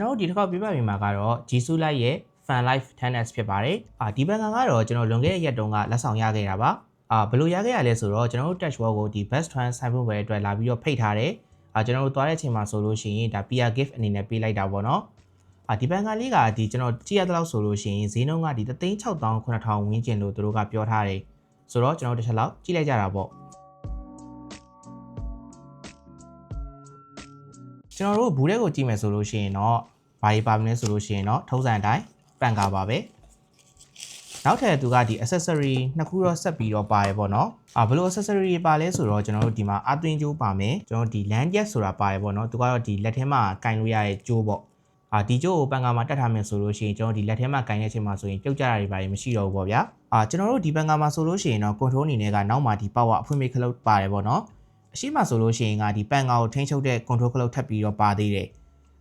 ကျွန်တော်တို့ဒီတစ်ခေါက်ပြပြပေးမှာကတော့ Jisoo Light ရဲ့ Fan Life 10S ဖြစ်ပါတယ်ဒီဘန်ကန်ကတော့ကျွန်တော်လွန်ခဲ့တဲ့ရက်တုန်းကလက်ဆောင်ရခဲ့တာပါဘယ်လိုရခဲ့ရလဲဆိုတော့ကျွန်တော်တို့ touch wall ကိုဒီ best fan ဆိုင်ဖို့ပဲအတွက်လာပြီးတော့ဖိတ်ထားတယ်ကျွန်တော်တို့သွားတဲ့အချိန်မှာဆိုလို့ရှိရင်ဒါ PR gift အနေနဲ့ပေးလိုက်တာပေါ့နော်ဒီဘန်ကန်လေးကဒီကျွန်တော်ကြည့်ရတဲ့လောက်ဆိုလို့ရှိရင်ဈေးနှုန်းကဒီ3,69000ဝန်းကျင်လို့သူတို့ကပြောထားတယ်ဆိုတော့ကျွန်တော်တို့တစ်ချက်လောက်ကြည့်လိုက်ကြတာပေါ့ကျွန်တော်တို့ဘူးထဲကိုကြည့်မယ်ဆိုလို့ရှိရင်တော့ဘာတွေပါမလဲဆိုလို့ရှိရင်တော့ထုံးစံအတိုင်းပန်ကာပါပဲနောက်ထပ်သူကဒီ accessory နှစ်ခုတော့ဆက်ပြီးတော့ပါတယ်ပေါ့နော်ဘယ်လို accessory တွေပါလဲဆိုတော့ကျွန်တော်တို့ဒီမှာအသွင်ကြိုးပါမယ်ကျွန်တော်ဒီ land jet ဆိုတာပါတယ်ပေါ့နော်သူကတော့ဒီလက်ထဲမှာကင်လို့ရတဲ့ကြိုးပေါ့ဒီကြိုးကိုပန်ကာမှာတက်ထားမယ်ဆိုလို့ရှိရင်ကျွန်တော်ဒီလက်ထဲမှာကင်တဲ့အချိန်မှာဆိုရင်ပြုတ်ကျတာတွေပါတယ်မရှိတော့ဘူးပေါ့ဗျာကျွန်တော်တို့ဒီပန်ကာမှာဆိုလို့ရှိရင်တော့ control အနေနဲ့ကနောက်မှာဒီ power အဖွင့်မိခလုတ်ပါတယ်ပေါ့နော်အရှိမဆိုလို့ရှိရင်ကဒီပန်ကာကိုထိန်းချုပ်တဲ့ control ခလုတ်ထပ်ပြီးတော့ပါသေးတယ်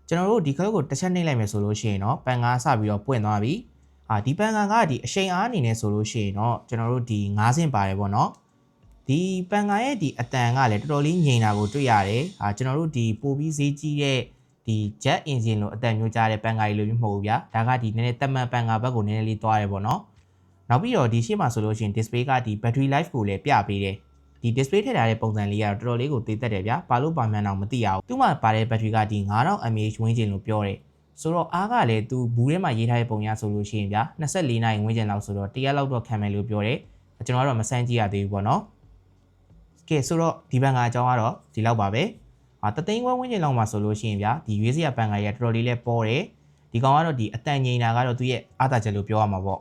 ကျွန်တော်တို့ဒီခလုတ်ကိုတစ်ချက်နှိပ်လိုက်မယ်ဆိုလို့ရှိရင်တော့ပန်ကာစပြီးတော့ပွင့်သွားပြီဒီပန်ကာကဒီအရှိန်အားအနေနဲ့ဆိုလို့ရှိရင်တော့ကျွန်တော်တို့ဒီ9ဆင့်ပါတယ်ပေါ့နော်ဒီပန်ကာရဲ့ဒီအတန်ကလည်းတော်တော်လေးငြိမ်တာကိုတွေ့ရတယ်ကျွန်တော်တို့ဒီပိုပြီးဈေးကြီးတဲ့ဒီ jet engine လို့အတန်မျိုးကြားတဲ့ပန်ကာကြီးလို့မဟုတ်ဘူးဗျာဒါကဒီနည်းနည်းတက်မှန်ပန်ကာဘက်ကိုနည်းနည်းလေးသွားတယ်ပေါ့နော်နောက်ပြီးတော့ဒီရှေ့မှာဆိုလို့ရှိရင် display ကဒီ battery life ကိုလည်းပြပေးတယ်ဒီ display ထည့်ထားတဲ့ပုံစံလေးကတော့တော်တော်လေးကိုသေးသက်တယ်ဗျာဘာလို့ပါမှန်းတော့မသိရဘူးသူ့မှာပါတဲ့ battery ကဒီ 9000 mAh ဝန်းကျင်လို့ပြောတယ်ဆိုတော့အားကလည်းသူဘူးထဲမှာရေးထားတဲ့ပုံရဆိုလို့ရှိရင်ဗျာ24နာရီဝန်းကျင်လောက်ဆိုတော့တရက်လောက်တော့ခံမယ်လို့ပြောတယ်ကျွန်တော်ကတော့မစမ်းကြည့်ရသေးဘူးပေါ့နော်ကဲဆိုတော့ဒီဘန်ကအကြောင်းကတော့ဒီလောက်ပါပဲတသိန်းခွဲဝန်းကျင်လောက်မှာဆိုလို့ရှိရင်ဗျာဒီရွေးစရာဘန်ကကြီးကတော်တော်လေးလဲပေါ်တယ်ဒီကောင်ကတော့ဒီအတန်ငိန်တာကတော့သူ့ရဲ့အားသာချက်လို့ပြောရမှာပေါ့